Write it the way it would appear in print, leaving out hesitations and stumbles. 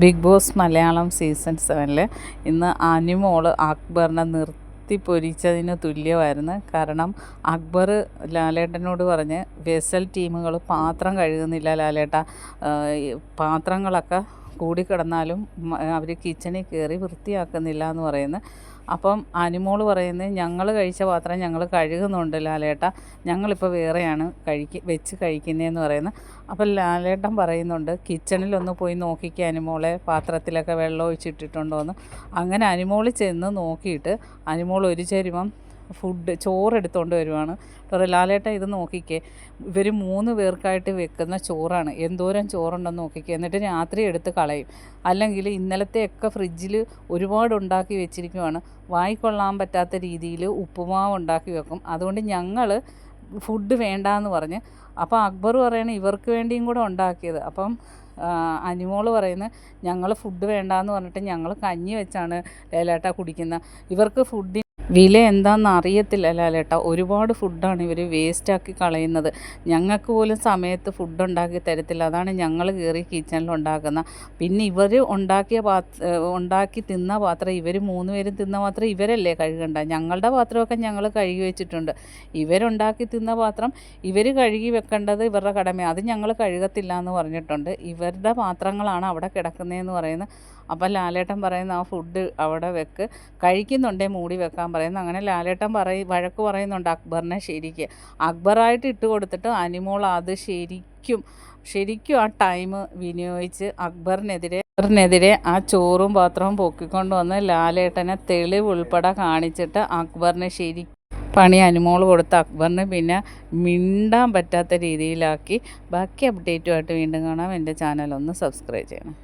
Big boss Malayalam season 7 ഇന്ന് അനുമോൾ അക്ബറിനെ നിർത്തി പൊരിച്ചതിന് തുല്യമായിരുന്നു. കാരണം അക്ബർ ലാലേട്ടനോട് പറഞ്ഞ് വെസൽ ടീമുകൾ പാത്രം കഴുകുന്നില്ല ലാലേട്ട, പാത്രങ്ങളൊക്കെ കൂടിക്കിടന്നാലും അവർ കിച്ചണിൽ കയറി വൃത്തിയാക്കുന്നില്ല എന്ന് പറയുന്നു. അപ്പം അനുമോൾ പറയുന്നത് ഞങ്ങൾ കഴിച്ച പാത്രം ഞങ്ങൾ കഴുകുന്നുണ്ട് ലാലേട്ട, ഞങ്ങളിപ്പോൾ വേറെയാണ് വെച്ച് കഴിക്കുന്നതെന്ന് പറയുന്നത്. അപ്പം ലാലേട്ടൻ പറയുന്നുണ്ട് കിച്ചണിലൊന്ന് പോയി നോക്കിക്കുക അനുമോളെ, പാത്രത്തിലൊക്കെ വെള്ളം ഒഴിച്ചിട്ടിട്ടുണ്ടോ എന്ന്. അങ്ങനെ അനുമോൾ ചെന്ന് നോക്കിയിട്ട് അനുമോൾ ഒരു ചരുവം ചോറെടുത്തുകൊണ്ട് വരുവാണ്. ലാലേട്ടൻ ഇത് നോക്കിക്കേ, ഇവർ 3 പേർക്കായിട്ട് വെക്കുന്ന ചോറാണ്, എന്തോരം ചോറുണ്ടെന്ന് നോക്കിക്കേ, എന്നിട്ട് രാത്രി എടുത്ത് കളയും. അല്ലെങ്കിൽ ഇന്നലത്തെയൊക്കെ ഫ്രിഡ്ജിൽ ഒരുപാട് ഉണ്ടാക്കി വെച്ചിരിക്കുവാണ്, വായിക്കൊള്ളാൻ പറ്റാത്ത രീതിയിൽ ഉപ്പുമാവ് ഉണ്ടാക്കി വെക്കും. അതുകൊണ്ട് ഞങ്ങൾ ഫുഡ് വേണ്ടാന്ന് പറഞ്ഞ്. അപ്പോൾ അക്ബർ പറയണ ഇവർക്ക് വേണ്ടിയും കൂടെ ഉണ്ടാക്കിയത്. അപ്പം അനുമോൾ പറയുന്നത് ഞങ്ങൾ ഫുഡ് വേണ്ടാന്ന് പറഞ്ഞിട്ട് ഞങ്ങൾ കഞ്ഞി വെച്ചാണ് ലേലേട്ട കുടിക്കുന്നത്, ഇവർക്ക് ഫുഡ് വില എന്താണെന്ന് അറിയത്തില്ല ലാലേട്ട, ഒരുപാട് ഫുഡാണ് ഇവർ വേസ്റ്റാക്കി കളയുന്നത്, ഞങ്ങൾക്ക് പോലും സമയത്ത് ഫുഡ് ഉണ്ടാക്കി തരത്തില്ല, അതാണ് ഞങ്ങൾ കയറി കിച്ചണിൽ ഉണ്ടാക്കുന്നത്. പിന്നെ ഇവർ ഉണ്ടാക്കി തിന്ന പാത്രം, ഇവർ 3 പേരും തിന്ന പാത്രം ഇവരല്ലേ കഴുകണ്ട, ഞങ്ങളുടെ പാത്രമൊക്കെ ഞങ്ങൾ കഴുകി വെച്ചിട്ടുണ്ട്, ഇവരുണ്ടാക്കി തിന്ന പാത്രം ഇവർ കഴുകി വെക്കേണ്ടത് ഇവരുടെ കടമ, അത് ഞങ്ങൾ കഴുകത്തില്ല എന്ന് പറഞ്ഞിട്ടുണ്ട്. ഇവരുടെ പാത്രങ്ങളാണ് അവിടെ കിടക്കുന്നതെന്ന് പറയുന്നത്. അപ്പം ലാലേട്ടൻ പറയുന്ന ആ ഫുഡ് അവിടെ വെക്ക്, കഴിക്കുന്നുണ്ടേ മൂടി വെക്കാൻ പറയുന്നു. അങ്ങനെ ലാലേട്ടൻ വഴക്ക് പറയുന്നുണ്ട് അക്ബറിനെ. അക്ബറായിട്ട് ഇട്ട് കൊടുത്തിട്ട് അനുമോൾ അത് ശരിക്കും ആ ടൈം വിനിയോഗിച്ച് അക്ബറിനെതിരെ ആ ചോറും പാത്രവും പൊക്കിക്കൊണ്ട് വന്ന് ലാലേട്ടനെ തെളിവ് ഉൾപ്പെടെ കാണിച്ചിട്ട് അക്ബറിനെ പണി അനുമോൾ കൊടുത്ത അക്ബറിന് പിന്നെ മിണ്ടാൻ പറ്റാത്ത രീതിയിലാക്കി. ബാക്കി അപ്ഡേറ്റുമായിട്ട് വീണ്ടും കാണാം. എൻ്റെ ചാനൽ ഒന്ന് സബ്സ്ക്രൈബ് ചെയ്യണം.